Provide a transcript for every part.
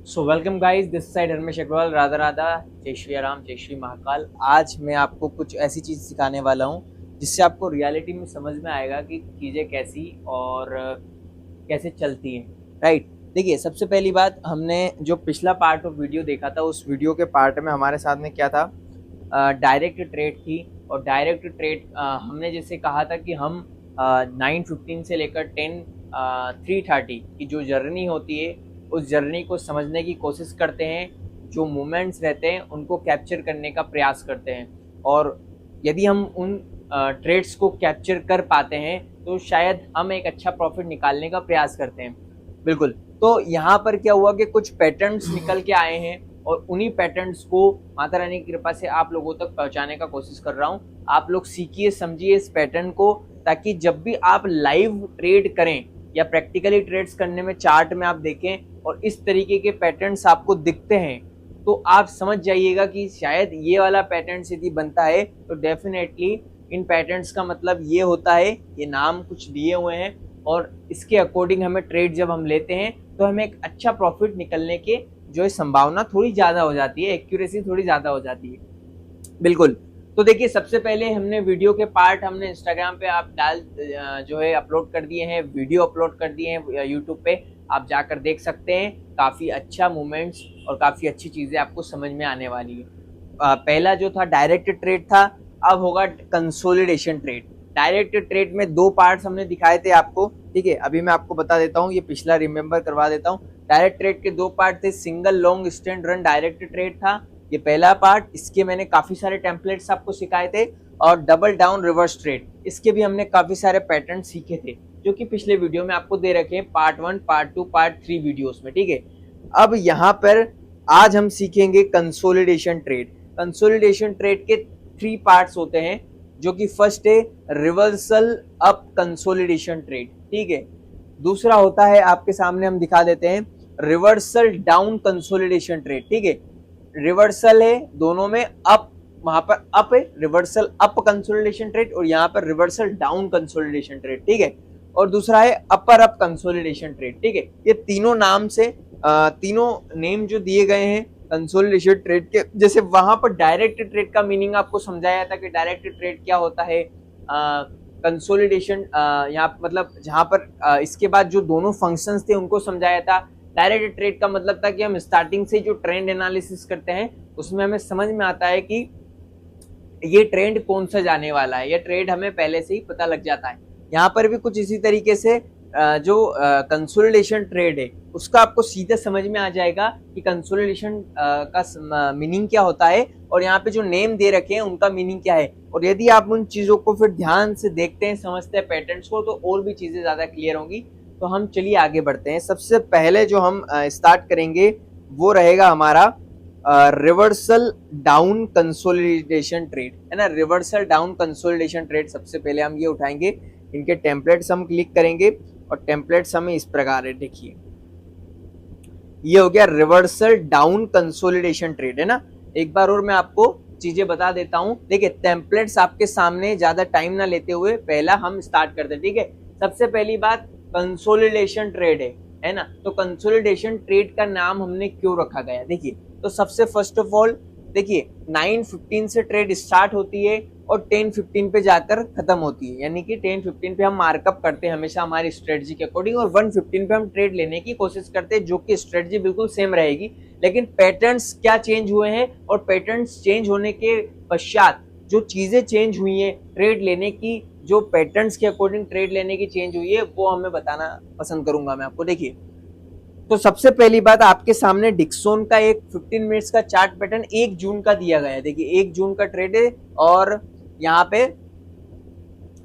So welcome guys, this side Harmesh Agarwal. Radha Radha, जय श्री राम, जय श्री महाकाल। आज मैं आपको कुछ ऐसी चीज़ सिखाने वाला हूँ जिससे आपको रियलिटी में समझ में आएगा कि चीज़ें कैसी और कैसे चलती हैं। राइट। देखिए, सबसे पहली बात, हमने जो पिछला पार्ट ऑफ वीडियो देखा था, उस वीडियो के पार्ट में हमारे साथ में क्या था, डायरेक्ट ट्रेड थी। और डायरेक्ट ट्रेड हमने जैसे कहा था कि हम 9:15 से लेकर 3:30 की जो जर्नी होती है, उस जर्नी को समझने की कोशिश करते हैं। जो मोमेंट्स रहते हैं उनको कैप्चर करने का प्रयास करते हैं। और यदि हम उन ट्रेड्स को कैप्चर कर पाते हैं तो शायद हम एक अच्छा प्रॉफिट निकालने का प्रयास करते हैं। बिल्कुल। तो यहाँ पर क्या हुआ कि कुछ पैटर्न्स निकल के आए हैं और उन्हीं पैटर्न्स को माता रानी की कृपा से आप लोगों तक पहुंचाने का कोशिश कर रहा हूँ। आप लोग सीखिए, समझिए इस पैटर्न को, ताकि जब भी आप लाइव ट्रेड करें या प्रैक्टिकली ट्रेड्स करने में चार्ट में आप देखें और इस तरीके के पैटर्न्स आपको दिखते हैं तो आप समझ जाइएगा कि शायद ये वाला पैटर्न यदि बनता है तो डेफिनेटली इन पैटर्न्स का मतलब ये होता है, ये नाम कुछ दिए हुए हैं और इसके अकॉर्डिंग हमें ट्रेड जब हम लेते हैं तो हमें एक अच्छा प्रॉफिट निकलने के जो है संभावना थोड़ी ज़्यादा हो जाती है, एक्यूरेसी थोड़ी ज़्यादा हो जाती है। बिल्कुल। तो देखिए, सबसे पहले हमने वीडियो के पार्ट हमने इंस्टाग्राम पे आप जो है अपलोड कर दिए हैं, वीडियो अपलोड कर दिए हैं यूट्यूब पे, आप जाकर देख सकते हैं। काफ़ी अच्छा मूवमेंट्स और काफ़ी अच्छी चीज़ें आपको समझ में आने वाली है। पहला जो था डायरेक्ट ट्रेड था, अब होगा कंसोलिडेशन ट्रेड। डायरेक्ट ट्रेड में दो पार्ट्स हमने दिखाए थे आपको, ठीक है। अभी मैं आपको बता देता हूँ, ये पिछला रिमेंबर करवा देता हूँ। डायरेक्ट ट्रेड के दो पार्ट थे। Single long stand run direct trade था, ये पहला पार्ट। इसके मैंने काफी सारे टेम्पलेट्स आपको सिखाए थे। और डबल डाउन रिवर्स ट्रेड, इसके भी हमने काफी सारे पैटर्न सीखे थे जो कि पिछले वीडियो में आपको दे रखे हैं, पार्ट 1, पार्ट 2, पार्ट 3 वीडियोस में, ठीक है। अब यहाँ पर आज हम सीखेंगे कंसोलिडेशन ट्रेड। कंसोलिडेशन ट्रेड के 3 पार्ट्स होते हैं, जो कि फर्स्ट है रिवर्सल अप कंसोलिडेशन ट्रेड, ठीक है। दूसरा होता है, आपके सामने हम दिखा देते हैं, रिवर्सल डाउन कंसोलिडेशन ट्रेड, ठीक है। रिवर्सल है दोनों में, अप, वहां पर अप है, रिवर्सल अप कंसोलिडेशन ट्रेड, और यहाँ पर रिवर्सल डाउन कंसोलिडेशन ट्रेड, ठीक है। और दूसरा है अपर अप कंसोलिडेशन ट्रेड, ठीक है। ये तीनों नाम से तीनों नेम जो दिए गए हैं कंसोलिडेशन ट्रेड के, जैसे वहां पर डायरेक्ट ट्रेड का मीनिंग आपको समझाया था कि डायरेक्ट ट्रेड क्या होता है। कंसोलिडेशन यहाँ मतलब जहां पर इसके बाद जो दोनों फंक्शंस थे उनको समझाया था। डायरेक्ट ट्रेड का मतलब था कि हम स्टार्टिंग से जो ट्रेंड एनालिसिस करते हैं उसमें हमें समझ में आता है कि ये ट्रेंड कौन सा जाने वाला है, ये ट्रेड हमें पहले से ही पता लग जाता है। यहाँ पर भी कुछ इसी तरीके से जो कंसोलिडेशन ट्रेड है उसका आपको सीधे समझ में आ जाएगा कि कंसोलिडेशन का मीनिंग क्या होता है और यहाँ पे जो नेम दे रखे हैं उनका मीनिंग क्या है। और यदि आप उन चीजों को फिर ध्यान से देखते हैं, समझते हैं पैटर्न्स को, तो और भी चीजें ज्यादा क्लियर होंगी। तो हम चलिए आगे बढ़ते हैं। सबसे पहले जो हम स्टार्ट करेंगे वो रहेगा हमारा रिवर्सल डाउन कंसोलिडेशन ट्रेड, है ना। रिवर्सल डाउन कंसोलिडेशन ट्रेड सबसे पहले हम ये उठाएंगे। इनके टेम्पलेट्स हम क्लिक करेंगे और टेम्पलेट्स हमें इस प्रकार है, देखिए ये हो गया रिवर्सल डाउन कंसोलिडेशन ट्रेड, है ना। एक बार और मैं आपको चीजें बता देता हूं। देखिए, टेम्पलेट्स आपके सामने, ज्यादा टाइम ना लेते हुए पहला हम स्टार्ट करते हैं, ठीक है। सबसे पहली बात, कंसोलिडेशन ट्रेड है ना। तो कंसोलिडेशन ट्रेड का नाम हमने क्यों रखा गया, देखिए। तो सबसे फर्स्ट ऑफ ऑल देखिए, 9:15 से ट्रेड स्टार्ट होती है और 10:15 पे जाकर खत्म होती है, यानी कि 10:15 पे हम मार्कअप करते हैं हमेशा हमारी स्ट्रेटजी के अकॉर्डिंग, और 1:15 पे हम ट्रेड लेने की कोशिश करते हैं, जो कि स्ट्रेटजी बिल्कुल सेम रहेगी। लेकिन पैटर्न्स क्या चेंज हुए हैं और पैटर्न्स चेंज होने के पश्चात जो चीजें चेंज हुई हैं ट्रेड लेने की, जो पैटर्न्स के अकॉर्डिंग ट्रेड लेने की चेंज हुई है, वो हमें बताना पसंद करूंगा मैं आपको। देखिए, तो सबसे पहली बात, आपके सामने डिक्सोन का एक 15 मिनट्स का चार्ट पैटर्न 1 जून का दिया गया है। देखिए, 1 जून का ट्रेड है और यहाँ पे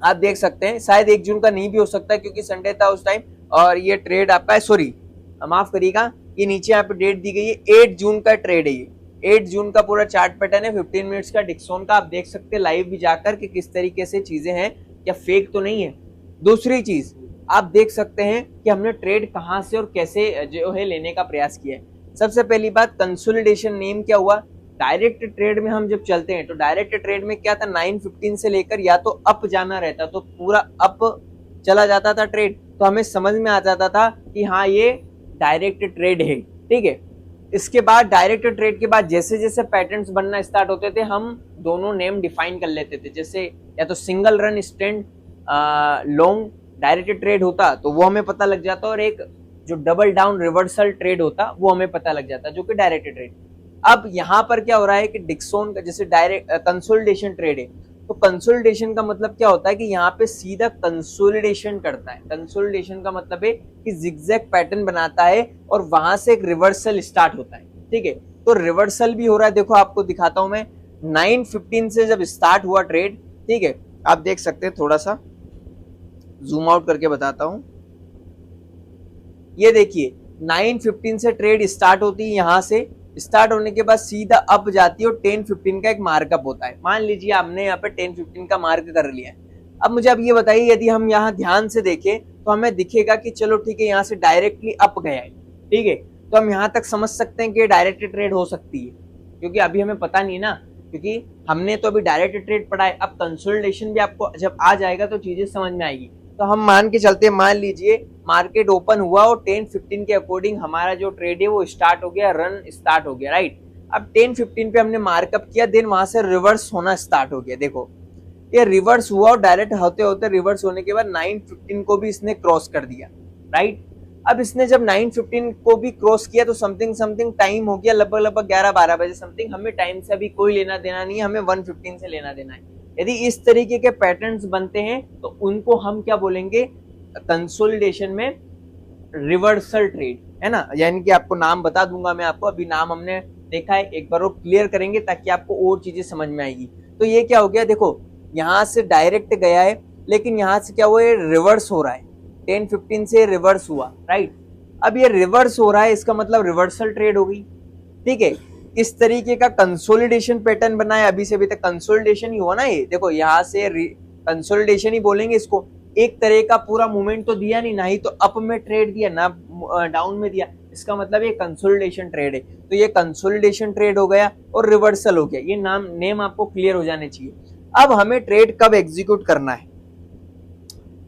आप देख सकते हैं, शायद 1 जून का नहीं भी हो सकता क्योंकि संडे था उस टाइम। और ये ट्रेड आपका है, सॉरी माफ करिएगा, ये नीचे यहाँ पे डेट दी गई है, 8 जून का ट्रेड है ये। 8 जून का पूरा चार्ट पैटर्न है, 15 मिनट्स का डिक्सोन का। आप देख सकते हैं लाइव भी जाकर कि किस तरीके से चीजें हैं, क्या फेक तो नहीं है। दूसरी चीज, आप देख सकते हैं कि हमने ट्रेड कहां से और कैसे जो है लेने का प्रयास किया है। सबसे पहली बात, कंसोलिडेशन नेम क्या हुआ। डायरेक्ट ट्रेड में हम जब चलते हैं तो डायरेक्ट ट्रेड में क्या था, 9:15 से लेकर या तो अप जाना रहता, तो पूरा अप चला जाता था ट्रेड, तो हमें समझ में आ जाता था कि हाँ ये डायरेक्ट ट्रेड है, ठीक है। इसके बाद डायरेक्ट ट्रेड के बाद जैसे जैसे पैटर्न्स बनना स्टार्ट होते थे हम दोनों नेम डिफाइन कर लेते थे। जैसे या तो single run stand long direct trade होता तो वो हमें पता लग जाता, और एक जो डबल डाउन रिवर्सल ट्रेड होता वो हमें पता लग जाता, जो कि डायरेक्ट ट्रेड। अब यहाँ पर क्या हो रहा है कि डिक्सोन का जैसे डायरेक्ट कंसोलिडेशन ट्रेड है, तो कंसोलिडेशन का मतलब क्या होता है कि यहाँ पे सीधा कंसोलिडेशन करता है। कंसोलिडेशन का मतलब है कि जिगजैग पैटर्न बनाता है और वहां से एक रिवर्सल स्टार्ट होता है। ठीक है, तो रिवर्सल भी हो रहा है। देखो आपको दिखाता हूं मैं, 9:15 से जब स्टार्ट हुआ ट्रेड, ठीक है, आप देख सकते हैं, थोड़ा सा जूम आउट करके बताता हूं। ये देखिए 9:15 से ट्रेड स्टार्ट होती है, यहां से स्टार्ट होने के बाद सीधा अप जाती है और 10:15 का एक मार्कअप होता है। मान लीजिए आपने यहाँ पे 10:15 का मार्क कर लिया है। अब मुझे अब ये बताइए, यदि हम यहाँ ध्यान से देखें तो हमें दिखेगा कि चलो ठीक है, यहाँ से डायरेक्टली अप गया है। ठीक है, तो हम यहाँ तक समझ सकते हैं कि डायरेक्ट ट्रेड हो सकती है, क्योंकि अभी हमें पता नहीं ना, क्योंकि हमने तो अभी डायरेक्ट ट्रेड पढ़ा है। अब कंसोलिडेशन भी आपको जब आ जाएगा तो चीजें समझ में आएगी। तो हम मान के चलते, मान लीजिए मार्केट ओपन हुआ और 10:15 के अकॉर्डिंग हमारा जो ट्रेड है वो स्टार्ट हो गया, रन स्टार्ट हो गया, राइट। अब 10:15 पे हमने मार्कअप किया, देन वहां से रिवर्स होना स्टार्ट हो गया। देखो ये रिवर्स हुआ और डायरेक्ट होते होते रिवर्स होने के बाद 9:15 को भी इसने क्रॉस कर दिया, राइट। अब इसने जब 9:15 को भी क्रॉस किया तो समथिंग टाइम हो गया, लगभग 11-12 बजे समथिंग। हमें टाइम से अभी कोई लेना देना नहीं है, हमें 1:15 से लेना देना है। यदि इस तरीके के पैटर्न्स बनते हैं तो उनको हम क्या बोलेंगे, कंसोलिडेशन में रिवर्सल ट्रेड, है ना। यानी कि आपको नाम बता दूंगा मैं आपको, अभी नाम हमने देखा है, एक बार वो क्लियर करेंगे ताकि आपको और चीजें समझ में आएगी। तो ये क्या हो गया, देखो यहां से डायरेक्ट गया है, लेकिन यहां से क्या हुआ है, रिवर्स हो रहा है। 10:15 से रिवर्स हुआ, राइट। अब ये रिवर्स हो रहा है, इसका मतलब रिवर्सल ट्रेड हो गई। ठीक है, इस तरीके का कंसोलिडेशन पैटर्न बना है। अभी से अभी तक कंसोलिडेशन ही हुआ ना, ये देखो यहाँ से कंसोलिडेशन ही बोलेंगे इसको। एक तरह का पूरा मूवमेंट तो दिया नहीं, ना ही तो अप में ट्रेड दिया ना डाउन में दिया, इसका मतलब ये कंसोलिडेशन ट्रेड है। तो ये कंसोलिडेशन ट्रेड हो गया और रिवर्सल हो गया। ये नेम आपको क्लियर हो जाने चाहिए। अब हमें ट्रेड कब एग्जीक्यूट करना है,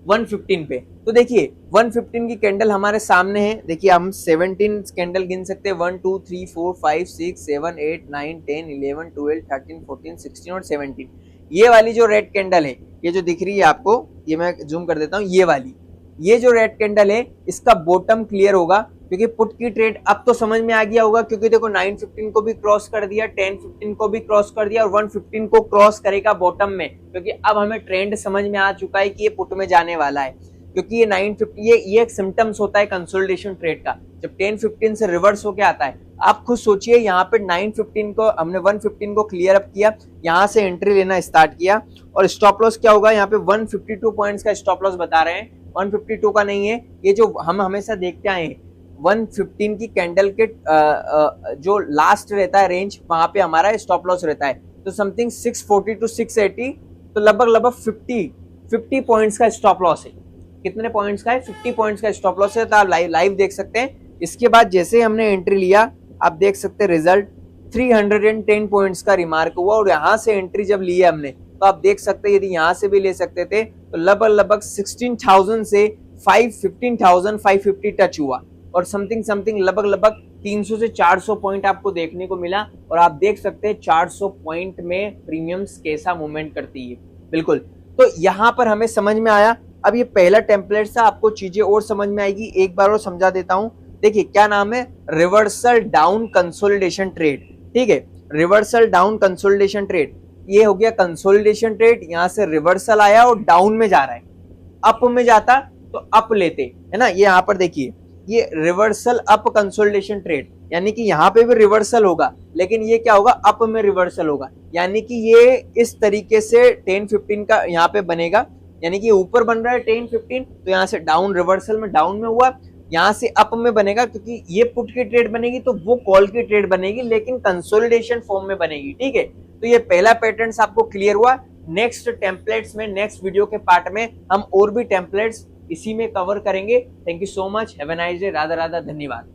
1:15 पे। तो देखिए 1:15 की कैंडल हमारे सामने है। देखिए हम 17 कैंडल गिन सकते हैं, 1 2 3 4 5 6 7 8 9 10 11 12 13 14 16 और 17। ये वाली जो रेड कैंडल है, ये जो दिख रही है आपको, ये मैं जूम कर देता हूँ, ये वाली, ये जो रेड कैंडल है इसका बॉटम क्लियर होगा, क्योंकि पुट की ट्रेड अब तो समझ में आ गया होगा, क्योंकि देखो 9:15 को भी क्रॉस कर दिया, 10:15 को भी क्रॉस कर दिया और 1:15 को क्रॉस करेगा बॉटम में, क्योंकि अब हमें ट्रेंड समझ में आ चुका है कि ये पुट में जाने वाला है। क्योंकि ये 9:15 ये एक सिम्टम्स होता है कंसोलिडेशन ट्रेड का, जब 10:15 से रिवर्स होके आता है। आप खुद सोचिए, यहाँ पे 9:15 को हमने 1:15 को क्लियर अप किया, यहाँ से एंट्री लेना स्टार्ट किया और स्टॉप लॉस क्या होगा, यहाँ पे 152 पॉइंट्स का स्टॉप लॉस बता रहे हैं, 152 का नहीं है। ये जो हम हमेशा देखते आए हैं 1:15 की कैंडल के जो लास्ट रहता है रेंज, वहां पे हमारा स्टॉप लॉस रहता है। तो समथिंग 640 टू 680, तो लगभग 50 पॉइंट्स का स्टॉप लॉस है। कितने पॉइंट्स का है, 50 पॉइंट्स का स्टॉप लॉस है। तो आप लाइव देख सकते हैं। इसके बाद जैसे हमने एंट्री लिया, आप देख सकते हैं रिजल्ट 310 पॉइंट्स का रिमार्क हुआ, और यहाँ से एंट्री जब ली है हमने, तो आप देख सकते हैं यदि यहाँ से भी ले सकते थे तो लगभग 16,000 से 15,550 टच हुआ, और समथिंग लगभग 300 से 400 पॉइंट आपको देखने को मिला। और आप देख सकते हैं 400 पॉइंट में प्रीमियम्स कैसा मूवमेंट करती है, बिल्कुल। तो यहाँ पर हमें समझ में आया। अब ये पहला टेम्पलेट था, आपको चीजें और समझ में आएगी, एक बार और समझा देता हूं। देखिए क्या नाम है, रिवर्सल डाउन कंसोलिडेशन ट्रेड। ठीक है, रिवर्सल डाउन कंसोलिडेशन ट्रेड, ये हो गया कंसोलिडेशन ट्रेड। यहां से रिवर्सल आया और डाउन में जा रहा है, अप में जाता तो अप लेते, है ना। ये यहाँ पर देखिए, ये रिवर्सल अप कंसोलिडेशन ट्रेड, यानी कि यहाँ पे भी रिवर्सल होगा, लेकिन ये क्या होगा, अप में रिवर्सल होगा। यानी कि ये इस तरीके से 10:15 का यहाँ पे बनेगा, यानी कि ऊपर बन रहा है 10:15, तो यहाँ से डाउन रिवर्सल में डाउन में हुआ, यहाँ से अप में बनेगा, क्योंकि ये पुट की ट्रेड बनेगी तो वो कॉल की ट्रेड बनेगी, लेकिन कंसोलिडेशन फॉर्म में बनेगी। ठीक है, तो ये पहला पैटर्न आपको क्लियर हुआ। नेक्स्ट टेम्पलेट्स में, नेक्स्ट वीडियो के पार्ट में हम और भी टेम्पलेट्स इसी में कवर करेंगे। Thank you so much, have a nice day, Radha Radha, धन्यवाद।